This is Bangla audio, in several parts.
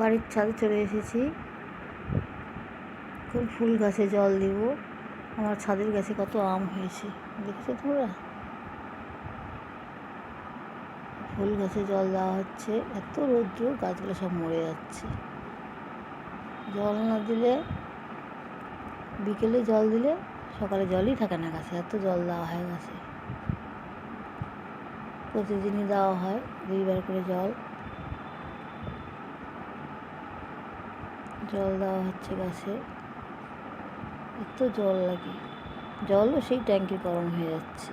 বাড়ির ছাদে চলে এসেছি। এখন ফুল গাছে জল দিব। আমার ছাদের গাছে কত আম হয়েছে দেখেছো তোমরা? ফুল গাছে জল দেওয়া হচ্ছে। এত রৌদ্র, গাছগুলো সব মরে যাচ্ছে। জল না দিলে, বিকেলে জল দিলে সকালে জলই থাকে না গাছে, এত জল দেওয়া হয় গাছে। প্রতিদিনই দেওয়া হয় 2বার করে জল দেওয়া হচ্ছে গাছে। এত জল লাগে, জলও সেই ট্যাঙ্কি গরম হয়ে যাচ্ছে।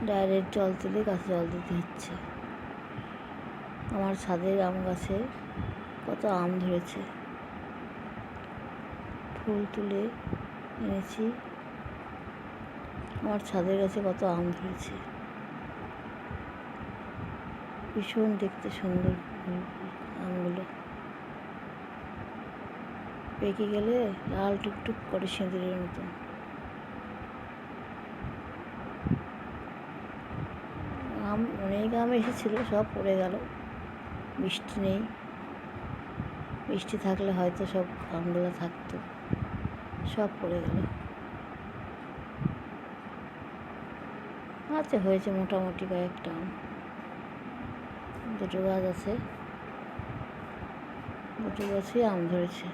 ডাইরেক্ট জল তুলে গাছে জল দিতে হচ্ছে। আমার ছাদের আম গাছে কত আম ধরেছে, ফুল তুলে এনেছি। আমার ছাদের গাছে কত আম ধরেছে, ভীষণ দেখতে সুন্দর আমগুলো। পেকে গেলে লাল টুকটুক করে সিঁদুরের মতো। অনেক আম এসেছিল, সব পড়ে গেল। বৃষ্টি নেই, বৃষ্টি থাকলে হয়তো সব আমগুলো থাকতো, সব পড়ে গেল। আচ্ছা, হয়েছে মোটামুটি কয়েকটা আম। 2টো গাছ আছে, 2টো গাছেই আম ধরেছে।